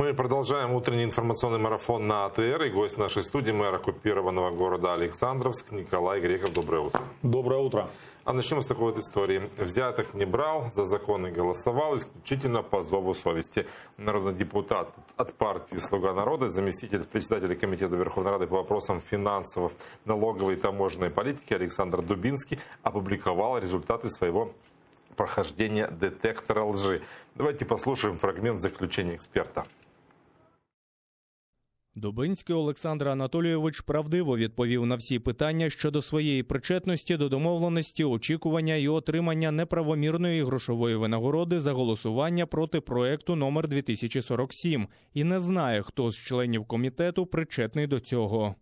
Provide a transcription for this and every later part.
Мы продолжаем утренний информационный марафон на АТР. И гость нашей студии — мэр оккупированного города Александровск Николай Греков. Доброе утро. Доброе утро. А начнем с такой вот истории. Взяток не брал, за законы голосовал исключительно по зову совести. Народный депутат от партии «Слуга народа», заместитель председателя Комитета Верховной Рады по вопросам финансовой, налоговой и таможенной политики Александр Дубинский опубликовал результаты своего прохождения детектора лжи. Давайте послушаем фрагмент заключения эксперта. Дубинський Олександр Анатолійович правдиво відповів на всі питання щодо своєї причетності до домовленості, очікування і отримання неправомірної грошової винагороди за голосування проти проекту номер 2047 і не знає, хто з членів комітету причетний до цього.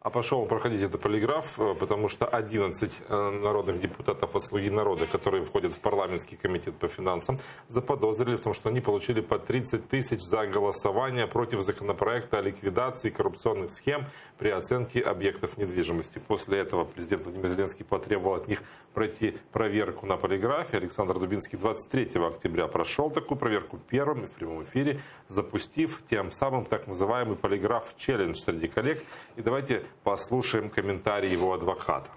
А пошел проходить этот полиграф, потому что 11 народных депутатов от «Слуги народа», которые входят в парламентский комитет по финансам, заподозрили в том, что они получили по 30 тысяч за голосование против законопроекта о ликвидации коррупционных схем при оценке объектов недвижимости. После этого президент Владимир Зеленский потребовал от них пройти проверку на полиграфе. Александр Дубинский 23 октября прошел такую проверку первым в прямом эфире, запустив тем самым так называемый полиграф-челлендж среди коллег. И давайте послушаем коментарі його адвоката.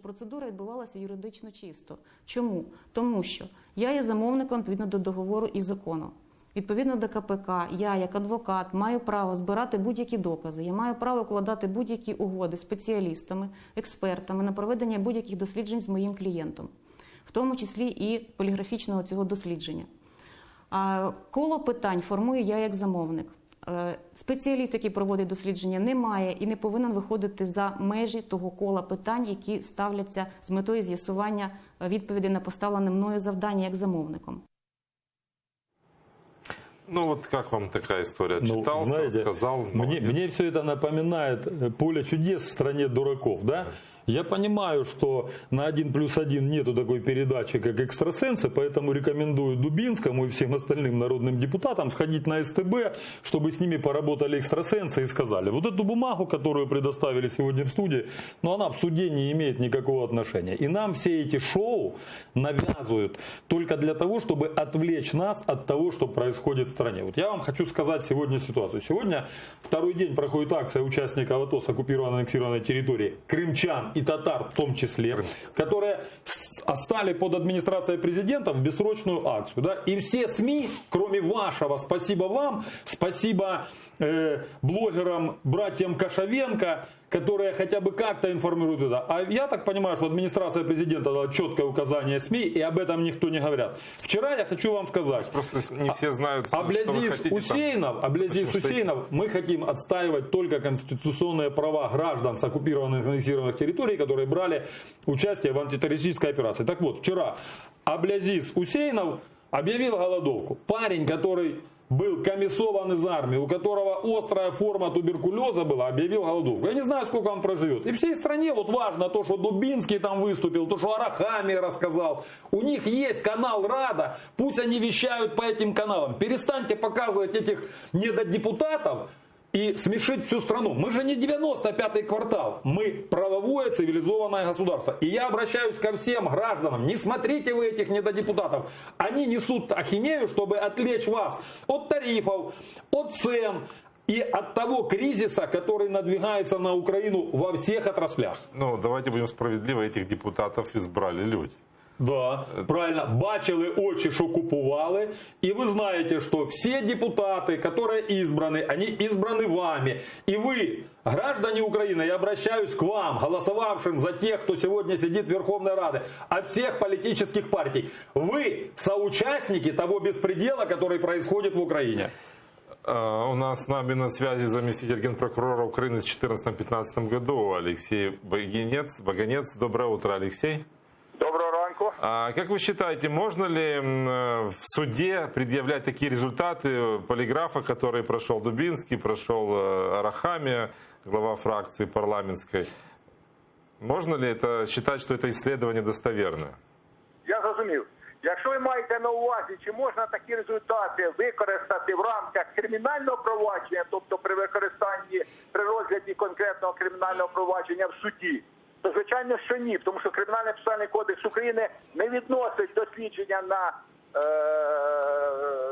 Процедура відбувалася юридично чисто. Чому? Тому що я є замовником відповідно до договору і закону. Відповідно до КПК, я як адвокат маю право збирати будь-які докази, я маю право укладати будь-які угоди з спеціалістами, експертами на проведення будь-яких досліджень з моїм клієнтом, в тому числі і поліграфічного цього дослідження. Коло питань формую я як замовник. Спеціаліст, який проводить дослідження, не має і не повинен виходити за межі того кола питань, які ставляться з метою з'ясування відповідей на поставлене мною завдання як замовником. Ну вот как вам такая история? Читался, знаете, сказал? Мне все это напоминает поле чудес в стране дураков, да? Я понимаю, что на 1+1 нету такой передачи, как «Экстрасенсы», поэтому рекомендую Дубинскому и всем остальным народным депутатам сходить на СТБ, чтобы с ними поработали экстрасенсы и сказали: вот эту бумагу, которую предоставили сегодня в студии, но она в суде не имеет никакого отношения. И нам все эти шоу навязывают только для того, чтобы отвлечь нас от того, что происходит в стране. Вот я вам хочу сказать сегодня ситуацию. Сегодня второй день проходит акция участников АТО с оккупированной аннексированной территории, крымчан и татар в том числе, которые стали под администрацией президента в бессрочную акцию. Да? И все СМИ, кроме вашего, спасибо вам, спасибо блогерам, братьям Кошовенко, которые хотя бы как-то информируют это. А я так понимаю, что администрация президента дала четкое указание СМИ, и об этом никто не говорят. Вчера я хочу вам сказать, просто не все знают, Аблязиз Усейнов, мы хотим отстаивать только конституционные права граждан с оккупированных и аннексированных территорий, которые брали участие в антитеррористической операции. Так вот, вчера Аблязиз Усейнов объявил голодовку. Парень, который был комиссован из армии, у которого острая форма туберкулеза была, объявил голодовку. Я не знаю, сколько он проживет. И всей стране вот важно то, что Дубинский там выступил, то, что Арахами рассказал. У них есть канал Рада, пусть они вещают по этим каналам. Перестаньте показывать этих недодепутатов и смешить всю страну. Мы же не 95-й квартал. Мы правовое цивилизованное государство. И я обращаюсь ко всем гражданам. Не смотрите вы этих недодепутатов. Они несут ахинею, чтобы отвлечь вас от тарифов, от цен и от того кризиса, который надвигается на Украину во всех отраслях. Ну, давайте будем справедливы. Этих депутатов избрали люди. Да, правильно. Бачили очі, що купували. И вы знаете, что все депутаты, которые избраны, они избраны вами. И вы, граждане Украины, я обращаюсь к вам, голосовавшим за тех, кто сегодня сидит в Верховной Раде, от всех политических партий. Вы соучастники того беспредела, который происходит в Украине. У нас с нами на связи заместитель генпрокурора Украины в 2014-2015 году Алексей Баганец. Доброе утро, Алексей. Доброго ранку. Как вы считаете, можно ли в суде предъявлять такие результаты полиграфа, который прошел Дубинский, прошел Арахами, глава фракции парламентской? Можно ли это считать, что это исследование достоверное? Я зрозумів. Якщо ви маєте на увазі, чи можна такі результати використати в рамках кримінального провадження, тобто при використанні, при розгляді конкретного кримінального провадження в суді, то звичайно, що ні, тому що Кримінально-процесуальний кодекс України не відносить дослідження на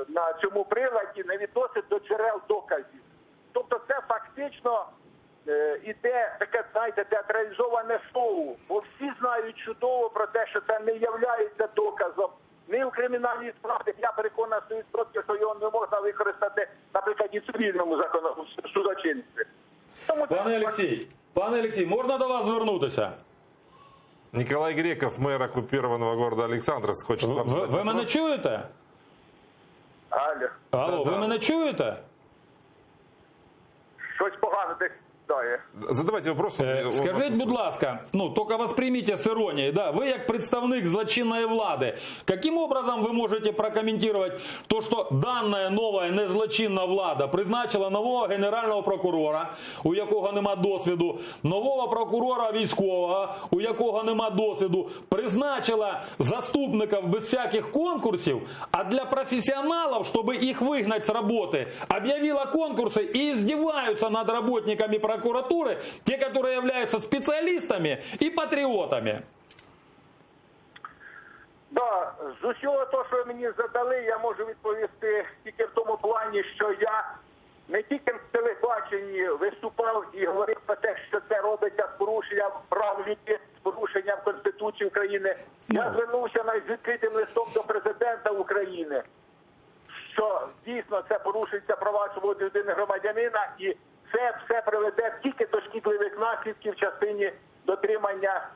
на цьому приладі не відносить до джерел доказів. Тобто це фактично іде таке, знаєте, театралізоване шоу, бо всі знають чудово про те, що це не являється доказом. Ні у кримінальній справі, я переконаний 100%, що його не можна використати, наприклад, і в цивільному судочинстві. Пане Олексій, можна до вас звернутися? Николай Греков, мэр оккупированного города Александровск, хочет вам задать Ви мене вопрос. чуєте? Алло, ви мене чуєте? Щось погано десь дає. Задавайте вопрос. Скажіть, будь ласка, тільки восприйміть з іронією, да, ви як представник злочинної влади, яким образом ви можете прокоментувати то, що дана нова незлочинна влада призначила нового генерального прокурора, у якого нема досвіду, нового прокурора військового, у якого нема досвіду, призначила заступників без всяких конкурсів, а для професіоналів, щоб їх вигнати з роботи, об'явила конкурси і издеваются над работниками прокуратуры, те, которые являются специалистами и патриотами. Да, з усього того, що ви мені задали, я можу відповісти тільки в тому плані, що я не тільки в телебаченні виступав і говорив про те, що це робиться з порушенням прав людини, з порушенням Конституції України. Я звернувся навіть з відкритим листом до президента України, що дійсно це порушується права свободи людини громадянина, і це все приведе тільки до шкідливих наслідків в частині дотримання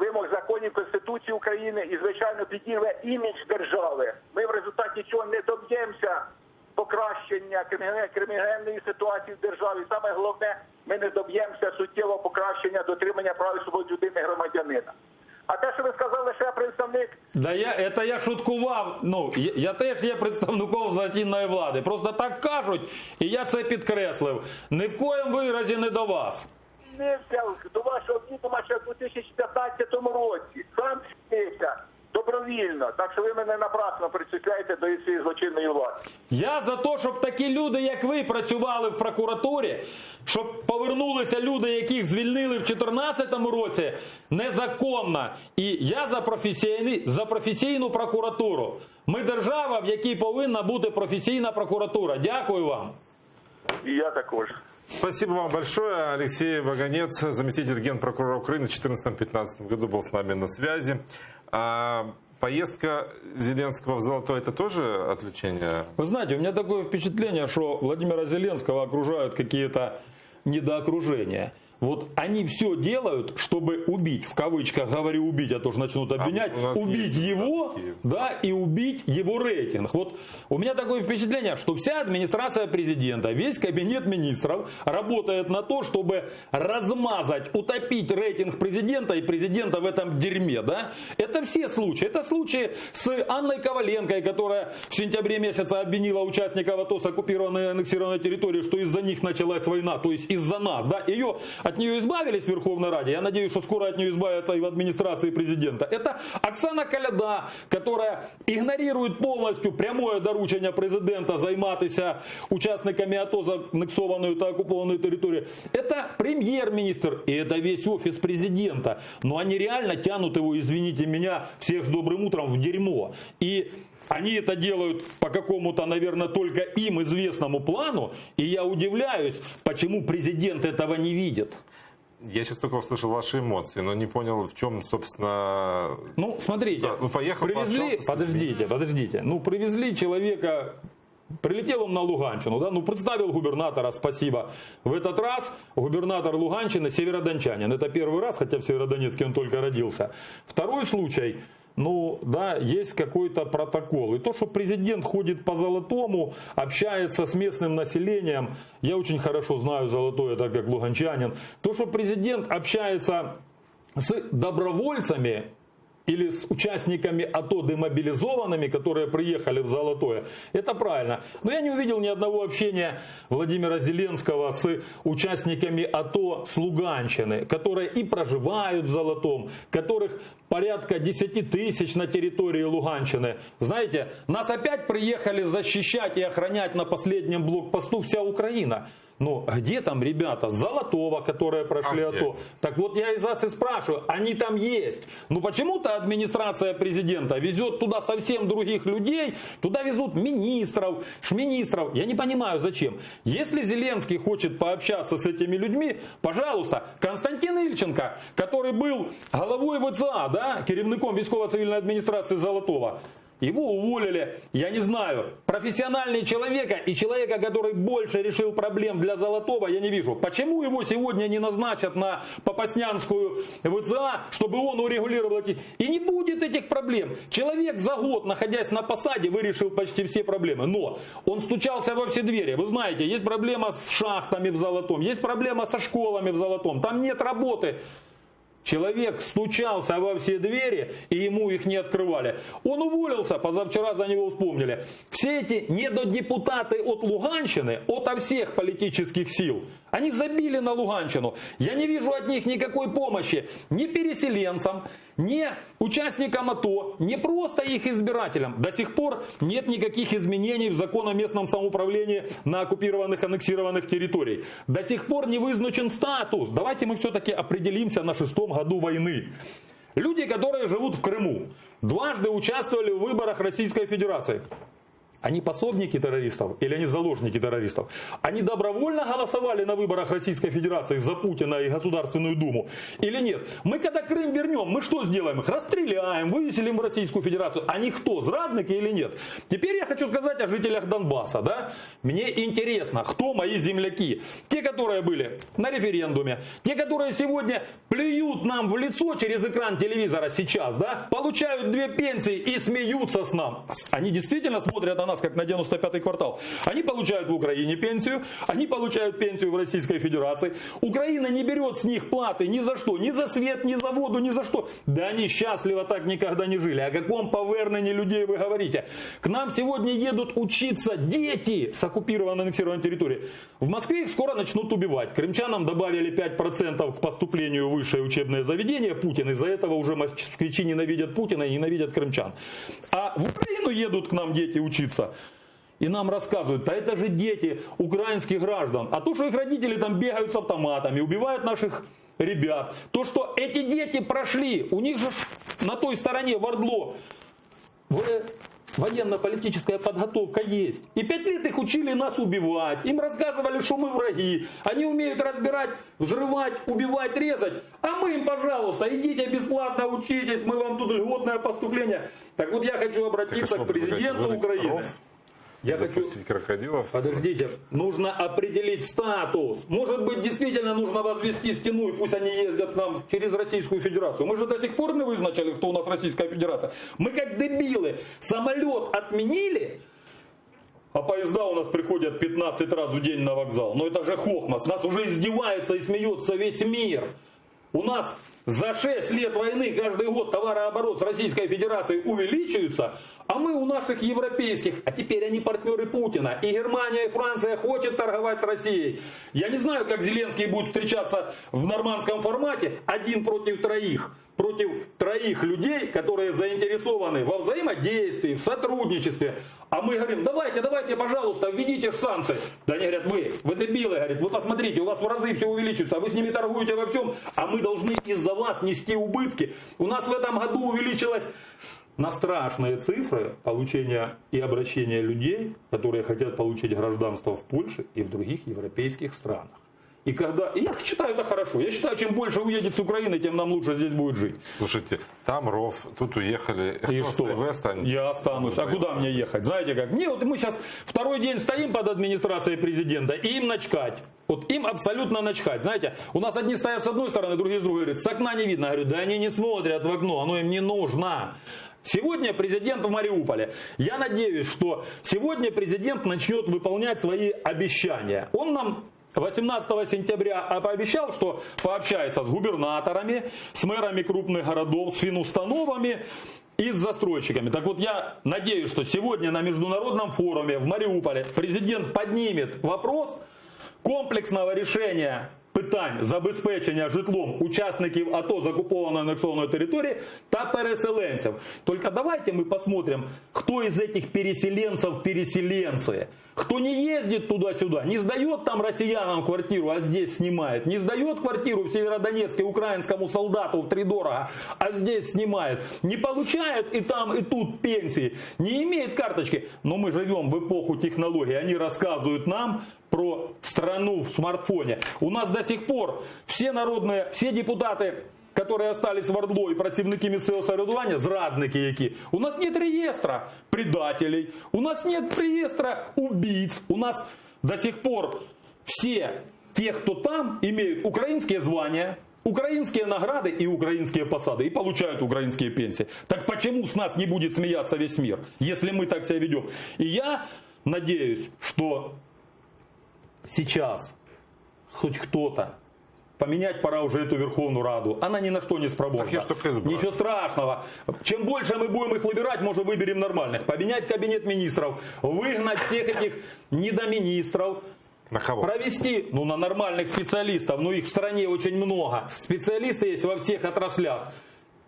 вимог законів Конституції України і, звичайно, підірве імідж держави. Ми в результаті цього не доб'ємося покращення кримінальної ситуації в державі. Саме головне, ми не доб'ємося суттєвого покращення дотримання прав і свобод людини громадянина. А те, що ви сказали, що я представник... Да я шуткував, я теж є представником злочинної влади. Просто так кажуть, і я це підкреслив. Ні в коєму виразі не до вас. До вашого відома ще в 2015 році. Сам сміється добровільно. Так що ви мене напрасно причисляєте до цієї злочинної влади. Я за те, щоб такі люди, як ви, працювали в прокуратурі, щоб повернулися люди, яких звільнили в 2014 році, незаконно. І я за професійну прокуратуру. Ми держава, в якій повинна бути професійна прокуратура. Дякую вам. І я також. Спасибо вам большое. Алексей Ваганец, заместитель генпрокурора Украины, в 2014-2015 году был с нами на связи. А поездка Зеленского в Золотое – это тоже отвлечение? Вы знаете, у меня такое впечатление, что Владимира Зеленского окружают какие-то недоокружения. Вот они все делают, чтобы убить, в кавычках говорю убить, а то же начнут обвинять, убить его, да, и убить его рейтинг. Вот у меня такое впечатление, что вся администрация президента, весь кабинет министров работает на то, чтобы размазать, утопить рейтинг президента и президента в этом дерьме, да. Это все случаи. Это случаи с Анной Коваленко, которая в сентябре месяце обвинила участников АТО с оккупированной и аннексированной территории, что из-за них началась война, то есть из-за нас, да. От нее избавились в Верховной Раде. Я надеюсь, что скоро от нее избавятся и в администрации президента. Это Оксана Коляда, которая игнорирует полностью прямое доручение президента займатися участниками АТО за аннексованную и оккупованную территорию. Это премьер-министр и это весь офис президента. Но они реально тянут его, извините меня, всех с добрым утром в дерьмо. И они это делают по какому-то, наверное, только им известному плану. И я удивляюсь, почему президент этого не видит. Я сейчас только услышал ваши эмоции, но не понял, в чем, собственно... Ну, смотрите, да, поехал, привезли, подождите, привезли человека, прилетел он на Луганщину, да, представил губернатора, спасибо. В этот раз губернатор Луганщины северодончанин. Это первый раз, хотя в Северодонецке он только родился. Второй случай... есть какой-то протокол. И то, что президент ходит по Золотому, общается с местным населением, я очень хорошо знаю Золотое, так как луганчанин. То, что президент общается с добровольцами или с участниками АТО демобилизованными, которые приехали в Золотое, это правильно. Но я не увидел ни одного общения Владимира Зеленского с участниками АТО с Луганщины, которые и проживают в Золотом, которых порядка 10 тысяч на территории Луганщины. Знаете, нас опять приехали защищать и охранять на последнем блокпосту вся Украина. Где там ребята с Золотого, которые прошли АТО? Так вот я из вас и спрашиваю, они там есть. Почему-то администрация президента везет туда совсем других людей, туда везут министров, шминистров. Я не понимаю, зачем. Если Зеленский хочет пообщаться с этими людьми, пожалуйста, Константин Ильченко, который был головой ВЦА, да, керівником військово-цивильной администрации Золотого, его уволили, я не знаю, профессиональный человека и человека, который больше решил проблем для Золотого, я не вижу. Почему его сегодня не назначат на Попаснянскую ВЦА, чтобы он урегулировал эти... И не будет этих проблем. Человек за год, находясь на посаде, вырешил почти все проблемы. Но он стучался во все двери. Вы знаете, есть проблема с шахтами в Золотом, есть проблема со школами в Золотом. Там нет работы. Человек стучался во все двери, и ему их не открывали. Он уволился, позавчера за него вспомнили. Все эти недодепутаты от Луганщины, ото всех политических сил, они забили на Луганщину. Я не вижу от них никакой помощи ни переселенцам, ни участникам АТО, ни просто их избирателям. До сих пор нет никаких изменений в закон о местном самоуправлении на оккупированных, аннексированных территориях. До сих пор не вызначен статус. Давайте мы все-таки определимся на 6-м году войны. Люди, которые живут в Крыму, дважды участвовали в выборах Российской Федерации. Они пособники террористов или они заложники террористов? Они добровольно голосовали на выборах Российской Федерации за Путина и Государственную Думу? Или нет? Мы когда Крым вернем, мы что сделаем? Их расстреляем, вывеселим в Российскую Федерацию. Они кто, зрадники или нет? Теперь я хочу сказать о жителях Донбасса. Да? Мне интересно, кто мои земляки? Те, которые были на референдуме, те, которые сегодня плюют нам в лицо через экран телевизора сейчас, да? Получают 2 пенсии и смеются с нам. Они действительно смотрят на нас, как на 95-й квартал. Они получают в Украине пенсию, они получают пенсию в Российской Федерации. Украина не берет с них платы ни за что, ни за свет, ни за воду, ни за что. Да они счастливо так никогда не жили. О каком повернении людей вы говорите? К нам сегодня едут учиться дети с оккупированной, аннексированной территории. В Москве их скоро начнут убивать. Крымчанам добавили 5% к поступлению в высшее учебное заведение Путин. Из-за этого уже москвичи ненавидят Путина и ненавидят крымчан. А в Украину едут к нам дети учиться. И нам рассказывают, а это же дети украинских граждан. А то, что их родители там бегают с автоматами, убивают наших ребят. То, что эти дети прошли, у них же на той стороне в Ордло военно-политическая подготовка есть. И 5 лет их учили нас убивать. Им рассказывали, что мы враги. Они умеют разбирать, взрывать, убивать, резать. А мы им, пожалуйста, идите бесплатно учитесь, мы вам тут льготное поступление. Так вот я хочу обратиться к президенту Украины. Я хочу... крокодилов. Подождите, нужно определить статус. Может быть, действительно нужно возвести стену, и пусть они ездят к нам через Российскую Федерацию. Мы же до сих пор не вызначили, кто у нас Российская Федерация. Мы как дебилы самолет отменили, а поезда у нас приходят 15 раз в день на вокзал. Но это же хохма. С нас уже издевается и смеется весь мир. У нас за 6 лет войны каждый год товарооборот с Российской Федерацией увеличивается, а мы у наших европейских, а теперь они партнеры Путина. И Германия, и Франция хочет торговать с Россией. Я не знаю, как Зеленский будет встречаться в нормандском формате 1 против 3. Против 3 людей, которые заинтересованы во взаимодействии, в сотрудничестве. А мы говорим, давайте, пожалуйста, введите санкции. Да они говорят, вы дебилы, говорят, вы посмотрите, у вас в разы все увеличится, а вы с ними торгуете во всем, а мы должны из-за вас нести убытки. У нас в этом году увеличилось на страшные цифры получения и обращения людей, которые хотят получить гражданство в Польше и в других европейских странах. И я считаю, это хорошо. Я считаю, чем больше уедет с Украины, тем нам лучше здесь будет жить. Слушайте, там ров, тут уехали. И что? Вы останетесь? Я останусь. А куда мне ехать? Знаете как? Мы сейчас 2-й день стоим под администрацией президента, и им начкать. Вот им абсолютно начкать. Знаете, у нас одни стоят с одной стороны, другие с другой. Говорят, с окна не видно. Я говорю, да они не смотрят в окно, оно им не нужно. Сегодня президент в Мариуполе. Я надеюсь, что сегодня президент начнет выполнять свои обещания. Он нам 18 сентября пообещал, что пообщается с губернаторами, с мэрами крупных городов, с финустановами и с застройщиками. Так вот, я надеюсь, что сегодня на международном форуме в Мариуполе президент поднимет вопрос комплексного решения питань забезпечення житлом учасників АТО з окупованої анексованої території та переселенців. Только давайте мы посмотрим, кто из этих переселенцев переселенцы. Кто не ездит туда-сюда, не сдает там россиянам квартиру, а здесь снимает. Не сдает квартиру в Северодонецке украинскому солдату втридорого, а здесь снимает. Не получает и там, и тут пенсии. Не имеет карточки. Но мы живем в эпоху технологий. Они рассказывают нам про страну в смартфоне. У нас до сих пор все депутаты, которые остались в ОРДЛО и працівники місцевого самоврядування, зрадники які. У нас нет реестра предателей, у нас нет реестра убийц. У нас до сих пор все те, кто там, имеют украинские звания, украинские награды и украинские посады. И получают украинские пенсии. Так почему с нас не будет смеяться весь мир, если мы так себя ведем? И я надеюсь, что сейчас хоть кто-то, поменять пора уже эту Верховную Раду. Она ни на что не спроводна. Ничего страшного. Чем больше мы будем их выбирать, может выберем нормальных. Поменять кабинет министров, выгнать всех этих недоминистров. На кого? Провести, на нормальных специалистов, их в стране очень много. Специалисты есть во всех отраслях.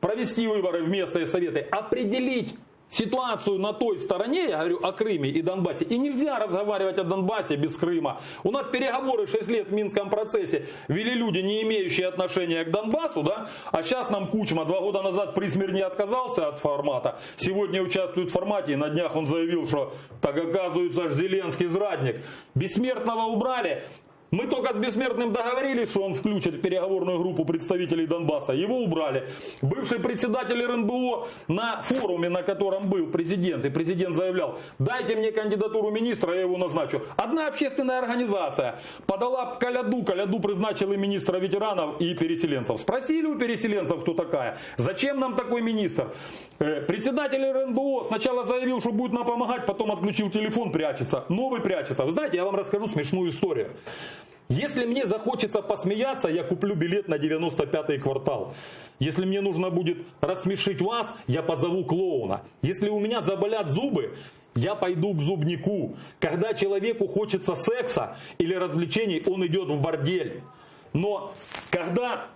Провести выборы в местные советы, определить ситуацию на той стороне, я говорю о Крыме и Донбассе. И нельзя разговаривать о Донбассе без Крыма. У нас переговоры 6 лет в Минском процессе вели люди, не имеющие отношения к Донбассу, да? А сейчас нам Кучма 2 года назад при смерти отказался от формата. Сегодня участвует в формате, и на днях он заявил, что так оказывается Зеленский зрадник. Бессмертного убрали. Мы только с Бессмертным договорились, что он включит в переговорную группу представителей Донбасса. Его убрали. Бывший председатель РНБО на форуме, на котором был президент, и президент заявлял: дайте мне кандидатуру министра, я его назначу. Одна общественная организация подала коляду, коляду призначил и министра ветеранов, и переселенцев. Спросили у переселенцев, кто такая. Зачем нам такой министр? Председатель РНБО сначала заявил, что будет нам помогать, потом отключил телефон, прячется. Новый прячется. Вы знаете, я вам расскажу смешную историю. Если мне захочется посмеяться, я куплю билет на 95-й квартал. Если мне нужно будет рассмешить вас, я позову клоуна. Если у меня заболят зубы, я пойду к зубнику. Когда человеку хочется секса или развлечений, он идет в бордель. Но когда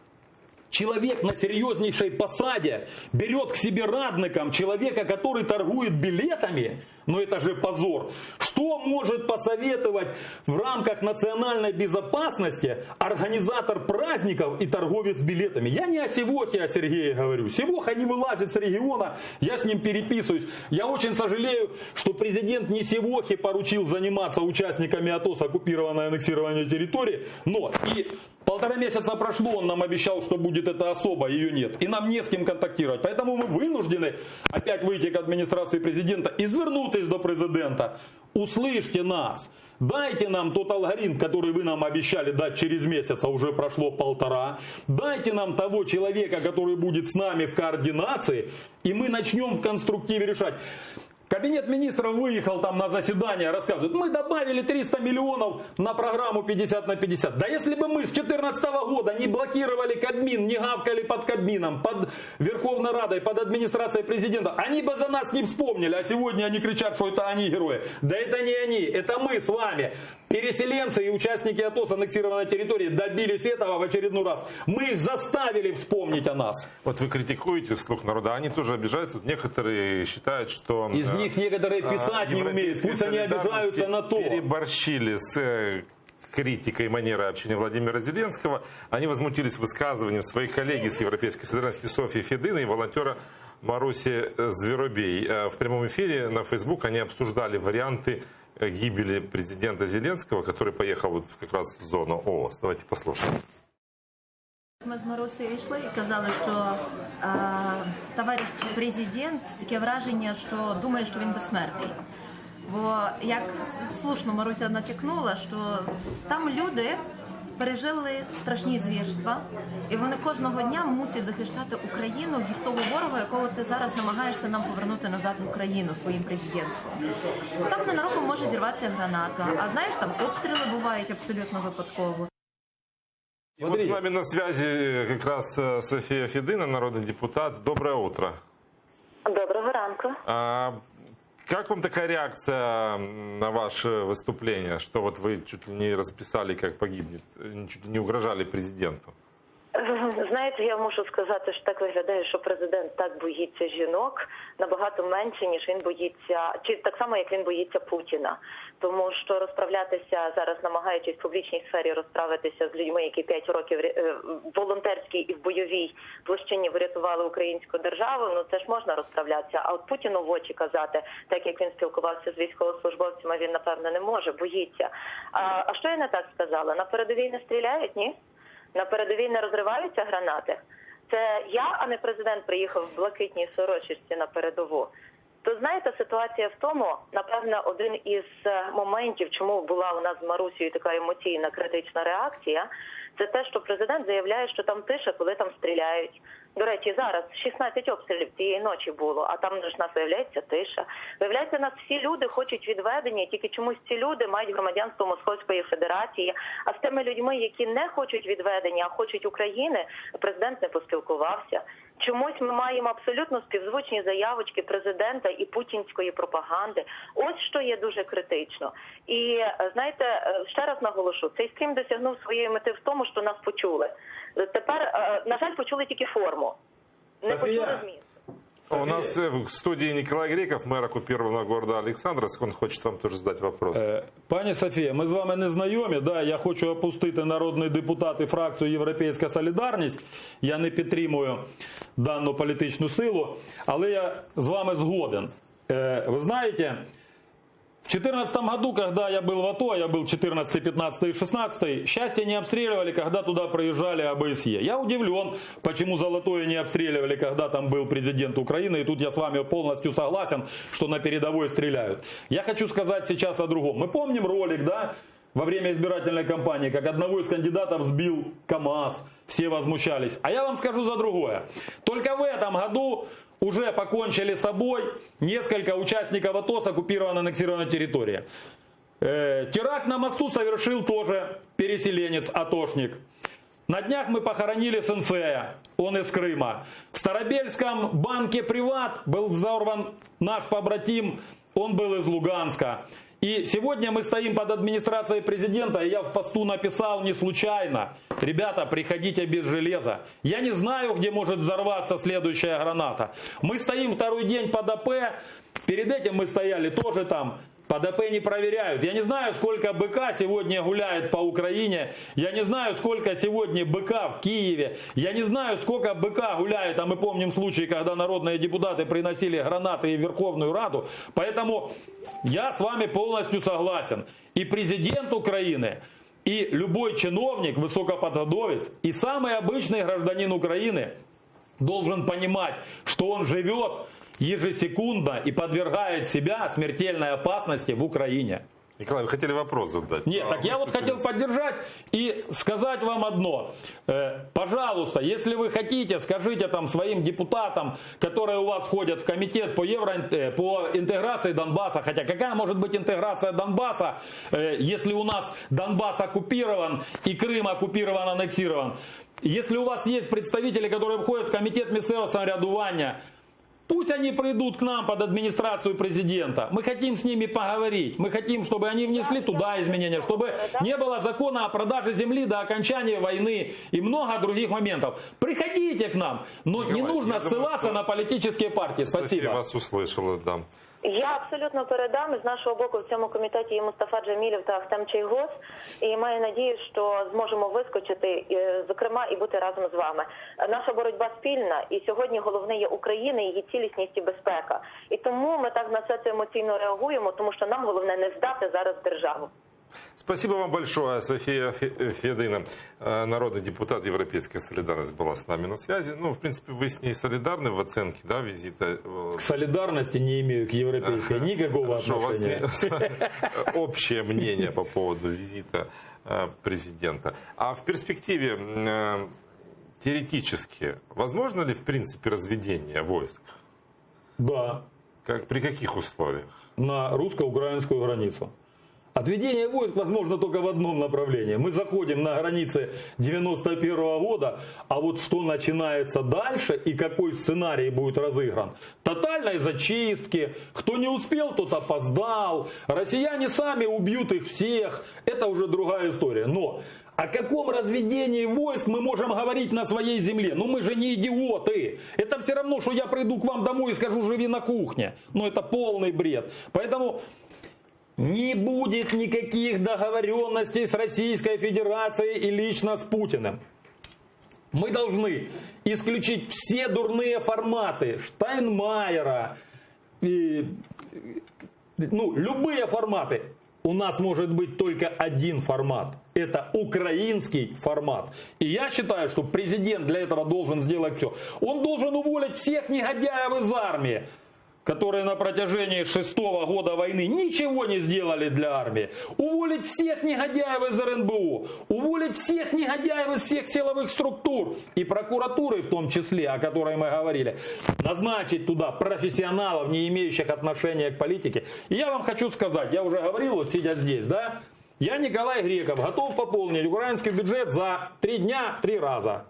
человек на серьезнейшей посаде берет к себе радником человека, который торгует билетами, это же позор. Что может посоветовать в рамках национальной безопасности организатор праздников и торговец билетами? Я не о Севохе, о Сергее говорю. Севоха не вылазит с региона, я с ним переписываюсь. Я очень сожалею, что президент не Севохе поручил заниматься участниками АТО с оккупированной и аннексированной территории, но и 1,5 месяца прошло, он нам обещал, что будет эта особа, ее нет. И нам не с кем контактировать. Поэтому мы вынуждены опять выйти к администрации президента и звернутись до президента. Услышьте нас. Дайте нам тот алгоритм, который вы нам обещали дать через месяц, а уже прошло 1,5. Дайте нам того человека, который будет с нами в координации, и мы начнем в конструктиве решать. Кабинет министров выехал там на заседание, рассказывает: мы добавили 300 миллионов на программу 50 на 50. Да если бы мы с 2014 года не блокировали Кабмин, не гавкали под Кабмином, под Верховной Радой, под администрацией президента, они бы за нас не вспомнили, а сегодня они кричат, что это они герои. Да это не они, это мы с вами. Переселенцы и участники АТО с аннексированной территории добились этого в очередной раз. Мы их заставили вспомнить о нас. Вот вы критикуете «Слуг народа», они тоже обижаются. Некоторые считают, что... Из них некоторые писать не умеют, пусть они обижаются на то. Переборщили с критикой манеры общения Владимира Зеленского. Они возмутились высказыванием своих коллег с Европейской солидарности Софьи Федыны и волонтера Маруси Зверобей. В прямом эфире на Facebook они обсуждали варианты гибели президента Зеленского, который поехал вот как раз в зону ООС. Давайте послушаем. Ми з Марусею йшли і казали, що товариш президент, таке враження, що думає, що він безсмертний. Бо, як слушно Маруся натякнула, що там люди пережили страшні звірства, і вони кожного дня мусять захищати Україну від того ворога, якого ти зараз намагаєшся нам повернути назад в Україну своїм президентством. Там ненароком може зірватися граната, а знаєш, там обстріли бувають абсолютно випадково. И вот с нами на связи как раз София Федына, народный депутат. Доброе утро. Доброго ранку. Как вам такая реакция на ваше выступление, что вот вы чуть ли не расписали, как погибнет, чуть ли не угрожали президенту? Знаєте, я мушу сказати, що так виглядає, що президент так боїться жінок набагато менше, ніж він боїться, чи так само, як він боїться Путіна. Тому що розправлятися зараз, намагаючись в публічній сфері розправитися з людьми, які 5 років волонтерській і в бойовій площині врятували українську державу, ну це ж можна розправлятися. А от Путіну в очі казати, так як він спілкувався з військовослужбовцями, він, напевно, не може, боїться. А що я не так сказала? На передовій не стріляють, ні? На передовій не розриваються гранати. Це я, а не президент, приїхав в блакитній сорочці на передову. То, знаєте, ситуація в тому, напевно, один із моментів, чому була у нас з Марусею така емоційна критична реакція, це те, що президент заявляє, що там тиша, коли там стріляють. До речі, зараз 16 обстрілів цієї ночі було, а там ж нас виявляється тиша. Виявляється, нас всі люди хочуть відведення, тільки чомусь ці люди мають громадянство Московської Федерації. А з тими людьми, які не хочуть відведення, а хочуть України, президент не поспілкувався. Чомусь ми маємо абсолютно співзвучні заявочки президента і путінської пропаганди. Ось що є дуже критично. І, знаєте, ще раз наголошу, цей стрім досягнув своєї мети в тому, що нас почули. Тепер, на жаль, почули тільки форму. Не почули зміст. У нас в студии Николай Греков, мэр оккупированного города Олександрівськ. Он хочет вам тоже задать вопрос. Пані Софія, ми з вами не знайомі. Да, я хочу опустити народний депутат і фракцію «Європейська солідарність». Я не підтримую дану політичну силу, але я з вами згоден. Ви знаєте, в 2014 году, когда я был в АТО, я был 14, 15 и 16, счастье не обстреливали, когда туда проезжали ОБСЕ. Я удивлен, почему Золотое не обстреливали, когда там был президент Украины, и тут я с вами полностью согласен, что на передовой стреляют. Я хочу сказать сейчас о другом. Мы помним ролик, да, во время избирательной кампании, как одного из кандидатов сбил КамАЗ, все возмущались. А я вам скажу за другое. Только в этом году уже покончили с собой несколько участников АТО с оккупированной аннексированной территории. Теракт на мосту совершил тоже переселенец, атошник. На днях мы похоронили сенсея, он из Крыма. В Старобельском банке «Приват» был взорван наш побратим, он был из Луганска. И сегодня мы стоим под администрацией президента, и я в посту написал не случайно: ребята, приходите без железа. Я не знаю, где может взорваться следующая граната. Мы стоим второй день под АП, перед этим мы стояли тоже там. Под АП не проверяют. Я не знаю, сколько БК сегодня гуляет по Украине. Я не знаю, сколько сегодня БК в Киеве. Я не знаю, сколько БК гуляет. А мы помним случай, когда народные депутаты приносили гранаты в Верховную Раду. Поэтому я с вами полностью согласен. И президент Украины, и любой чиновник, высокопосадовец, и самый обычный гражданин Украины должен понимать, что он живет ежесекундно и подвергает себя смертельной опасности в Украине. Николай, вы хотели вопрос задать? Нет, так я вот хотел поддержать и сказать вам одно. Пожалуйста, если вы хотите, скажите там своим депутатам, которые у вас входят в комитет по интеграции Донбасса, хотя какая может быть интеграция Донбасса, если у нас Донбасс оккупирован и Крым оккупирован, аннексирован. Если у вас есть представители, которые входят в комитет местного самоврядування, пусть они придут к нам под администрацию президента. Мы хотим с ними поговорить. Мы хотим, чтобы они внесли туда изменения, чтобы не было закона о продаже земли до окончания войны и много других моментов. Приходите к нам, но Николай, не нужно ссылаться на политические партии. Спасибо. Я вас услышала, да. Я абсолютно передам. З нашого боку в цьому комітеті є Мустафа Джамілєв та Ахтем Чийгоз. І маю надію, що зможемо вискочити, зокрема, і бути разом з вами. Наша боротьба спільна, і сьогодні головне є Україна, її цілісність і безпека. І тому ми так на все це емоційно реагуємо, тому що нам головне не здати зараз державу. Спасибо вам большое. София Федина, народный депутат Европейской солидарности, была с нами на связи. Ну, в принципе, вы с ней солидарны в оценке, да, визита? К солидарности не имею, к европейской никакого отношения. Общее мнение по поводу визита президента. А в перспективе, теоретически, возможно ли, в принципе, разведение войск? Да. При каких условиях? На русско-украинскую границу. Отведение войск возможно только в одном направлении. Мы заходим на границы 91 года, а вот что начинается дальше и какой сценарий будет разыгран. Тотальной зачистки, кто не успел, тот опоздал, россияне сами убьют их всех, это уже другая история. Но о каком разведении войск мы можем говорить на своей земле? Ну мы же не идиоты. Это все равно, что я приду к вам домой и скажу, живи на кухне. Ну это полный бред. Поэтому не будет никаких договоренностей с Российской Федерацией и лично с Путиным. Мы должны исключить все дурные форматы Штайнмайера, любые форматы. У нас может быть только один формат. Это украинский формат. И я считаю, что президент для этого должен сделать все. Он должен уволить всех негодяев из армии, которые на протяжении 6-го года войны ничего не сделали для армии. Уволить всех негодяев из РНБО. Уволить всех негодяев из всех силовых структур. И прокуратуры в том числе, о которой мы говорили. Назначить туда профессионалов, не имеющих отношения к политике. И я вам хочу сказать, я уже говорил, вот сидя здесь, да, я, Николай Греков, готов пополнить украинский бюджет за 3 дня в 3 раза.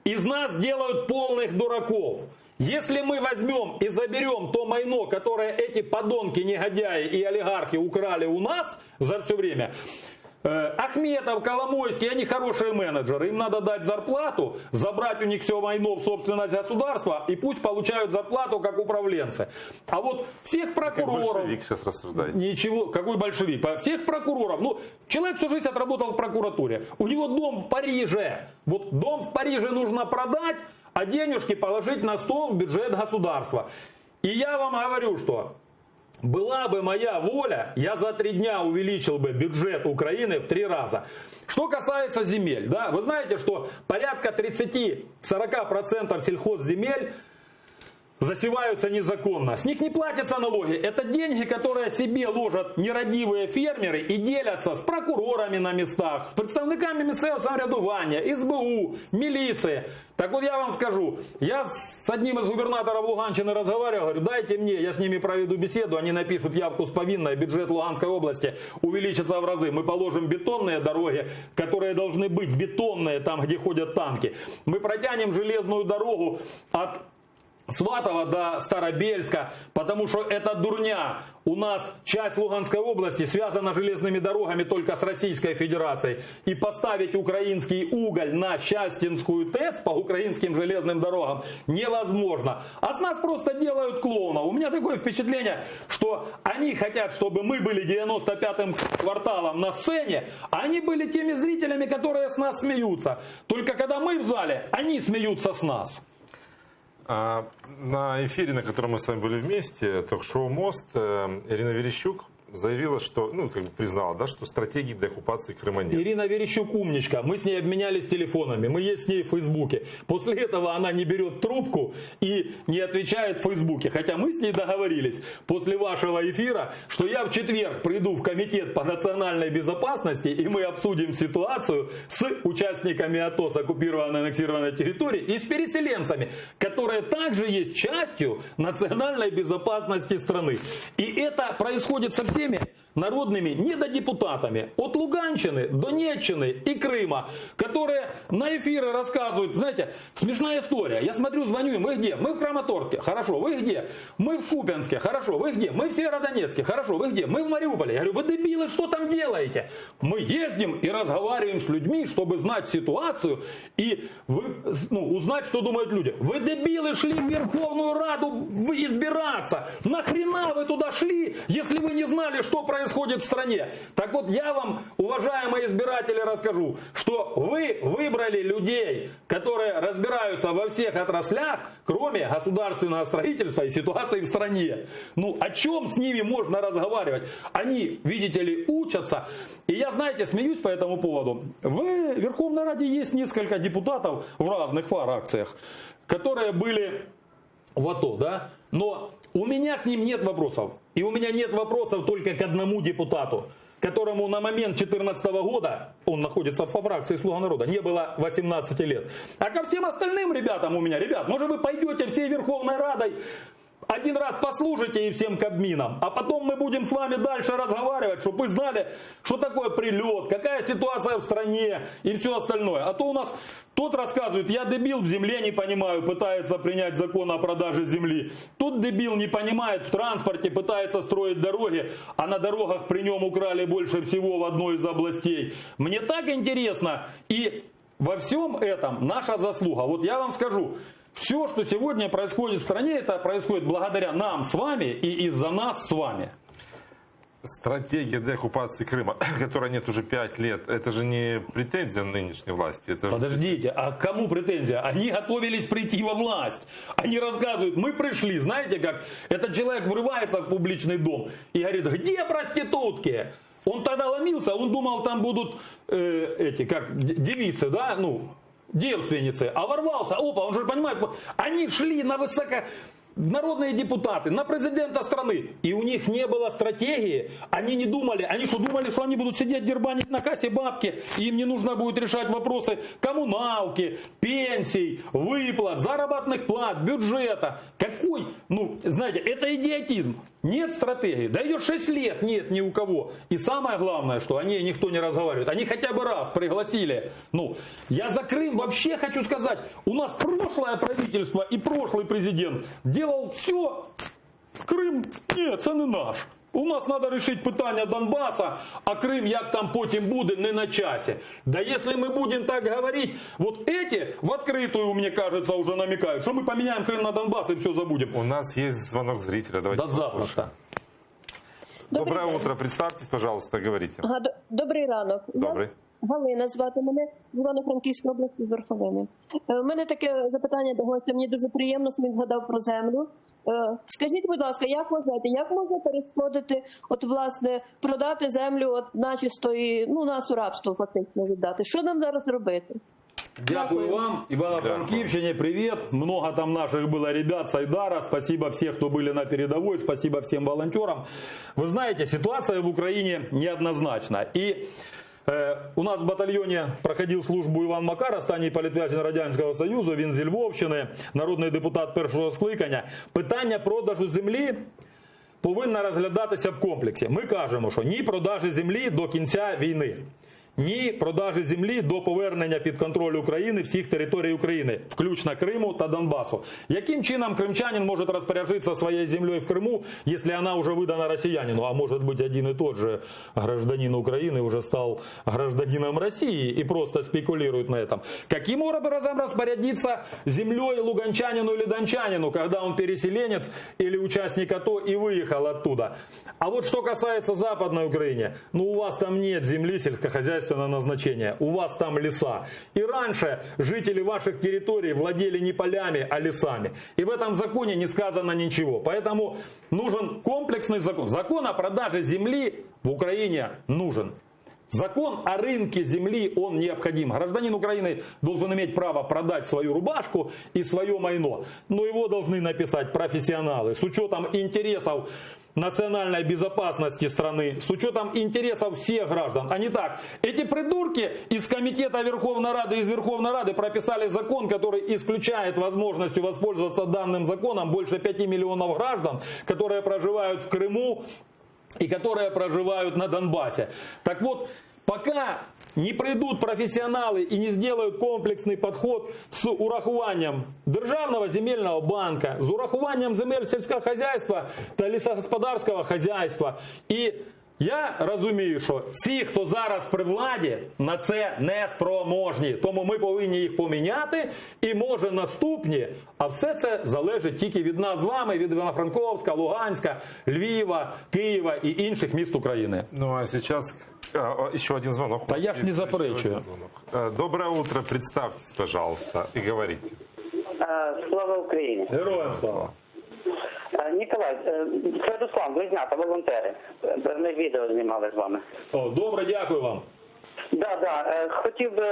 Из нас делают полных дураков. Если мы возьмем и заберем то майно, которое эти подонки, негодяи и олигархи украли у нас за все время, Ахметов, Коломойский, они хорошие менеджеры, им надо дать зарплату, забрать у них все майно в собственность государства и пусть получают зарплату как управленцы. А вот всех прокуроров... Как большевик сейчас рассуждает. Ничего, какой большевик? Всех прокуроров, человек всю жизнь отработал в прокуратуре, у него дом в Париже, вот дом в Париже нужно продать, а денежки положить на стол в бюджет государства. И я вам говорю, что была бы моя воля, я за 3 дня увеличил бы бюджет Украины в 3 раза. Что касается земель, да, вы знаете, что порядка 30-40% сельхозземель засеваются незаконно. С них не платятся налоги. Это деньги, которые себе ложат нерадивые фермеры и делятся с прокурорами на местах, с представниками местного самоврядування, СБУ, милиции. Так вот я вам скажу, я с одним из губернаторов Луганщины разговаривал, говорю, дайте мне, я с ними проведу беседу, они напишут явку с повинной, бюджет Луганской области увеличится в разы. Мы положим бетонные дороги, которые должны быть бетонные, там где ходят танки. Мы протянем железную дорогу от Сватова до Старобельска, потому что это дурня. У нас часть Луганской области связана железными дорогами только с Российской Федерацией. И поставить украинский уголь на Щастинскую ТЭС по украинским железным дорогам невозможно. А с нас просто делают клоунов. У меня такое впечатление, что они хотят, чтобы мы были 95-м кварталом на сцене, а они были теми зрителями, которые с нас смеются. Только когда мы в зале, они смеются с нас. На эфире, на котором мы с вами были вместе, ток-шоу «Мост», Ирина Верещук заявила, что, признала, да, что стратегии для оккупации Крыма нет. Ирина Верещук умничка, мы с ней обменялись телефонами, мы есть с ней в Фейсбуке. После этого она не берет трубку и не отвечает в Фейсбуке. Хотя мы с ней договорились после вашего эфира, что я в четверг приду в комитет по национальной безопасности, и мы обсудим ситуацию с участниками АТО с оккупированной аннексированной территории и с переселенцами, которые также есть частью национальной безопасности страны. И это происходит со всеми народными недодепутатами от Луганщины, Донеччины и Крыма, которые на эфиры рассказывают, знаете, смешная история. Я смотрю, звоню им, вы где? Мы в Краматорске, хорошо, вы где? Мы в Купянске, хорошо, вы где? Мы в Северодонецке, хорошо, вы где? Мы в Мариуполе. Я говорю, вы дебилы, что там делаете? Мы ездим и разговариваем с людьми, чтобы знать ситуацию и узнать, что думают люди. Вы дебилы, шли в Верховную Раду избираться. Нахрена вы туда шли, если вы не знали, что происходит в стране? Так вот, я вам, уважаемые избиратели, расскажу, что вы выбрали людей, которые разбираются во всех отраслях, кроме государственного строительства и ситуации в стране. О чем с ними можно разговаривать? Они, видите ли, учатся. И я, знаете, смеюсь по этому поводу. В Верховной Раде есть несколько депутатов в разных фракциях, которые были в АТО, да? Но у меня к ним нет вопросов. И у меня нет вопросов только к одному депутату, которому на момент 2014 года, он находится во фракции «Слуга народа», не было 18 лет. А ко всем остальным ребятам у меня, ребят, может вы пойдете всей Верховной Радой Один раз послушайте и всем Кабминам, а потом мы будем с вами дальше разговаривать, чтобы вы знали, что такое прилет, какая ситуация в стране и все остальное. А то у нас тот рассказывает, я дебил, в земле не понимаю, пытается принять закон о продаже земли. Тот дебил не понимает, в транспорте пытается строить дороги, а на дорогах при нем украли больше всего в одной из областей. Мне так интересно, и во всем этом наша заслуга. Вот я вам скажу. Все, что сегодня происходит в стране, это происходит благодаря нам с вами и из-за нас с вами. Стратегия деоккупации Крыма, которой нет уже 5 лет, это же не претензия нынешней власти. Это Подождите, а к кому претензия? Они готовились прийти во власть. Они рассказывают, мы пришли, знаете как, этот человек врывается в публичный дом и говорит, где проститутки? Он тогда ломился, он думал, там будут девицы, да, девственницы, а ворвался, он же понимает, они шли на народные депутаты, на президента страны, и у них не было стратегии, они не думали, они думали, что они будут сидеть дербанить на кассе бабки, и им не нужно будет решать вопросы коммуналки, пенсий, выплат, заработных плат, бюджета. Какой, знаете, это идиотизм. Нет стратегии, да ее 6 лет нет ни у кого. И самое главное, что о ней никто не разговаривает. Они хотя бы раз пригласили. Я за Крым вообще хочу сказать, у нас прошлое правительство и прошлый президент делал все. Крым, нет, це не наш. У нас надо решить питання Донбасса, а Крым, як там потім буде, не на часе. Да если мы будем так говорить, вот эти в открытую, мне кажется, уже намекают, что мы поменяем Крым на Донбасс и все забудем. У нас есть звонок зрителя. Давайте запросто. Доброе утро, представьтесь, пожалуйста, говорите. Добрий ранок. Добрий. Галина звати мене, з Івано-Франківської області, з Верховини. У мене таке запитання до гостя, мені дуже приємно, що він згадав про землю. Скажіть, будь ласка, як вважаєте, як можна перешкодити, продати землю начисто і, нас у рабство фактично віддати? Що нам зараз робити? Дякую вам, Ивано-Франківщине, привет. Много там наших было ребят с Айдара. Спасибо всем, кто были на передовой. Спасибо всем волонтерам. Вы знаете, ситуация в Украине неоднозначна. И у нас в батальйоні проходив службу Іван Макар, останній політв'язень Радянського Союзу, він зі Львовщини, народний депутат першого скликання. Питання продажу землі повинно розглядатися в комплексі. Ми кажемо, що ні продажі землі до кінця війни, ні продажі землі до повернення під контроль України всіх територій України, включно Криму та Донбасу. Яким чином кримчанин может распоряжиться своей землей в Крыму, если она уже выдана россиянину, а может быть один и тот же гражданин Украины уже стал гражданином России и просто спекулирует на этом? Каким образом распорядиться землей луганчанину или дончанину, когда он переселенец или участник АТО и выехал оттуда? А вот что касается Западной Украины, у вас там нет земли сельскохозяйственного назначения, у вас там леса. И раньше жители ваших территорий владели не полями, а лесами. И в этом законе не сказано ничего. Поэтому нужен комплексный закон. Закон о продаже земли в Украине нужен. Закон о рынке земли, он необходим. Гражданин Украины должен иметь право продать свою рубашку и свое майно. Но его должны написать профессионалы с учетом интересов национальной безопасности страны, с учетом интересов всех граждан. А не так. Эти придурки из Комитета Верховной Рады, из Верховной Рады прописали закон, который исключает возможностью воспользоваться данным законом больше 5 миллионов граждан, которые проживают в Крыму и которые проживают на Донбассе. Так вот, пока не придут профессионалы и не сделают комплексный подход с урахуванням Державного земельного банка, с урахуванням земель сельского хозяйства та лісогосподарського хозяйства. І я розумію, що всі, хто зараз при владі, на це не спроможні. Тому ми повинні їх поміняти і може наступні. А все це залежить тільки від нас з вами, від Івано-Франковська, Луганська, Львова, Києва і інших міст України. А сейчас еще один звонок. Да я ж не заперечую. Доброе утро, представьтесь, пожалуйста, и говорите. Слава Україні. Героям слава. Ніколай, це Руслан, Близнята, волонтери. Ми відео знімали з вами. Добре, дякую вам. Хотів би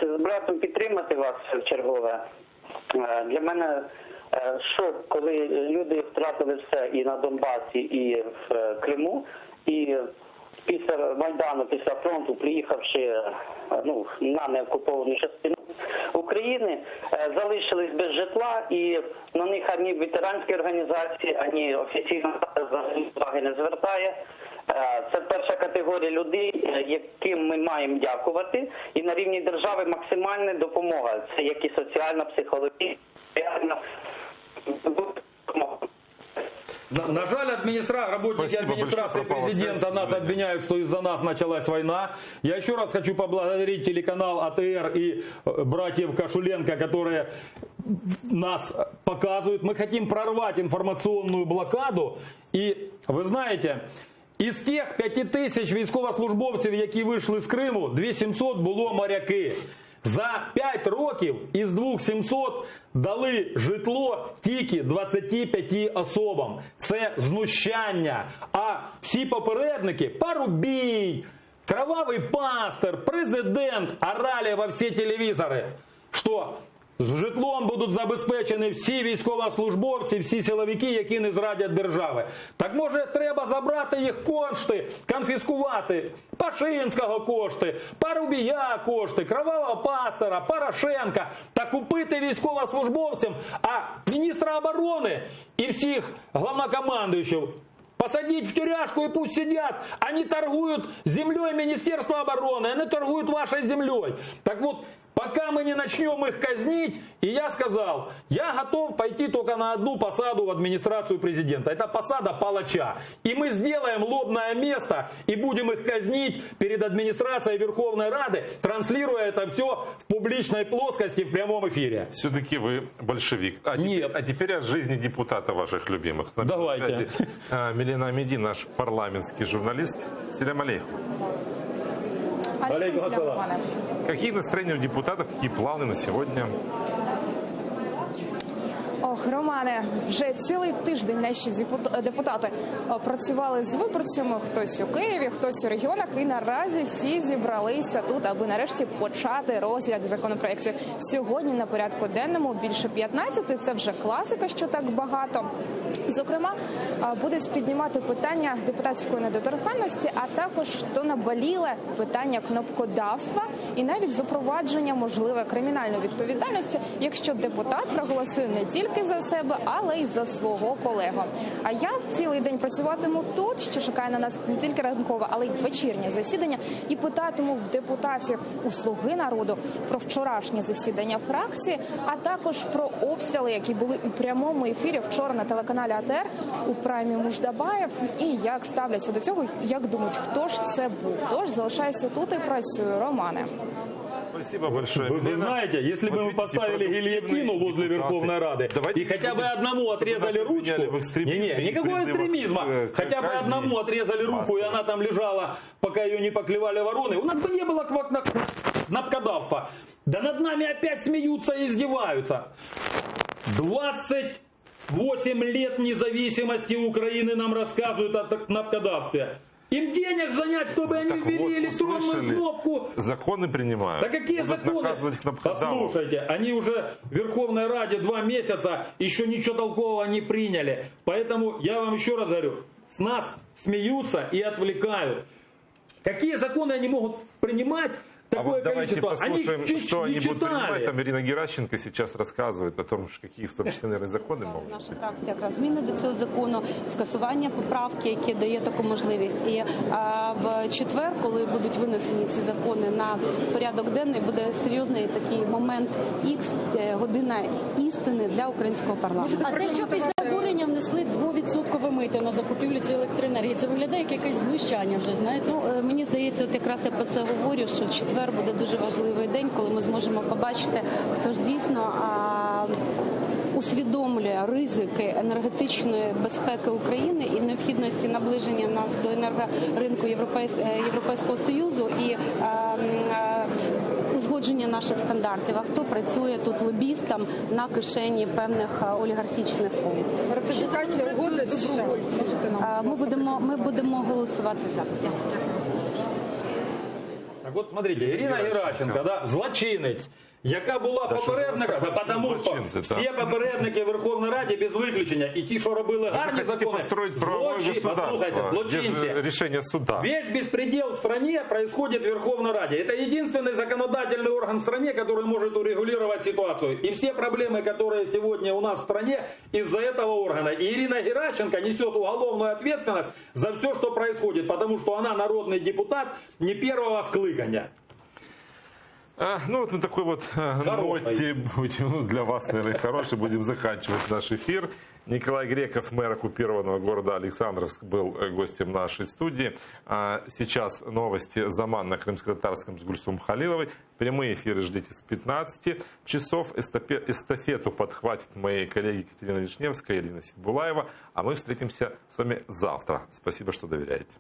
з братом підтримати вас в чергове. Для мене шок, коли люди втратили все і на Донбасі, і в Криму. І після Майдану, після фронту, приїхавши на неокуповану частину України залишились без житла, і на них ані ветеранські організації, ані офіційна уваги не звертає. Це перша категорія людей, яким ми маємо дякувати. І на рівні держави максимальна допомога. Це як і соціальна, психологічна, допомога. На жаль, работники администрации президента нас обвиняют, что из-за нас началась война. Я еще раз хочу поблагодарить телеканал АТР и братьев Кашуленко, которые нас показывают. Мы хотим прорвать информационную блокаду. И вы знаете, із тих 5000 військовослужбовців, які вийшли з Криму, 2700 було моряки. За 5 років із 2700 дали житло тільки 25 особам. Це знущання. А всі попередники – Парубій, Кровавий пастир, президент – орали во всі телевізори, що з житлом будуть забезпечені всі військовослужбовці, всі силовики, які не зрадять держави. Так може треба забрати їх кошти, конфіскувати Пашинського кошти, Парубія кошти, Кровавого пастора, Порошенка та купити військовослужбовцям, а міністра оборони і всіх главнокомандуючих посадить в тюряшку и пусть сидят. Они торгуют землей Министерства обороны, они торгуют вашей землей. Так вот, пока мы не начнем их казнить, и я сказал, я готов пойти только на одну посаду в администрацию президента. Это посада палача. И мы сделаем лобное место и будем их казнить перед администрацией Верховной Рады, транслируя это все в публичной плоскости в прямом эфире. Все-таки вы большевик. Нет. А теперь о жизни депутата ваших любимых. Давайте. Милена Амиди, наш парламентский журналист. Селям алейкум. Алейкум селям. Какие настроения у депутатов, какие планы на сегодня? Ох, Романе, вже цілий тиждень наші депутати працювали з виборцями, хтось у Києві, хтось у регіонах, і наразі всі зібралися тут, аби нарешті почати розгляд законопроєктів. Сьогодні на порядку денному більше 15, це вже класика, що так багато. Зокрема, будуть піднімати питання депутатської недоторканності, а також то наболіле питання кнопкодавства і навіть запровадження можливе кримінальної відповідальності, якщо депутат проголосує не тільки за себе, але й за свого колегу. А я цілий день працюватиму тут, що чекає на нас не тільки ранкове, але й вечірнє засідання, і питатиму в депутатів у «Слуги народу» про вчорашнє засідання фракції, а також про обстріли, які були у прямому ефірі вчора на телеканалі АТР у праймі Муждабаєв, і як ставляться до цього, як думають, хто ж це був. Тож залишаюся тут і працюю. Романе. Спасибо большое. Вы знаете, если бы мы поставили гильотину возле Верховной Рады и хотя бы одному отрезали ручку, никакого экстремизма, хотя бы одному отрезали руку, и она там лежала, пока ее не поклевали вороны, у нас бы не было кнопкодавства. Да над нами опять смеются и издеваются. 28 лет независимости Украины нам рассказывают о кнопкодавстве. Им денег занять, чтобы они ввели электронную кнопку. Законы принимают. Да какие законы? Послушайте, они уже в Верховной Раде 2 месяца еще ничего толкового не приняли. Поэтому я вам еще раз говорю, с нас смеются и отвлекают. Какие законы они могут принимать? Такое давайте количество. послушаем, они что они будут принимать. Там читали. Ирина Геращенко сейчас рассказывает о том, какие в том числе, наверное, законы могут. Наша фракція якраз зміни до цього закону, скасування поправки, які дає таку можливість. І в четвер, коли будуть винесені ці закони на порядок денний, буде серйозний такий момент Х, година істини для українського парламенту. А те, що після обурення внесли 2% мито на закупівлю цієї електроенергії, це виглядає як якесь знущання вже, знаєте? Ну, мені здається, от якраз я про це говорю, що в четвер буде дуже важливий день, коли ми зможемо побачити, хто ж дійсно усвідомлює ризики енергетичної безпеки України і необхідності наближення нас до енергоринку Європейського Союзу і узгодження наших стандартів. А хто працює тут лобістом на кишені певних олігархічних фондів? Ратифікація угоди добровольців. Ми будемо голосувати завтра. Так вот, смотрите, Ирина Геращенко, да, злочинец. яка була попередника, тому що всі попередники Верховної Ради без виключення, і ті, що робили гарні закони, злочинці. Решение суда. Весь беспредел в стране происходит в Верховной Раде. Это единственный законодательный орган в стране, который может урегулировать ситуацию. И все проблемы, которые сегодня у нас в стране, из-за этого органа. И Ирина Геращенко несет уголовную ответственность за все, что происходит, потому что она народный депутат не первого скликания. Ну вот на такой вот ноте, для вас, наверное, хороший, будем заканчивать наш эфир. Николай Греков, мэр оккупированного города Александровск, был гостем нашей студии. Сейчас новости Заман на крымско-татарском с Гульсум Халиловой. Прямые эфиры ждите с 15 часов. Эстафету подхватит мои коллеги Екатерина Вишневская и Ирина Сидбулаева. А мы встретимся с вами завтра. Спасибо, что доверяете.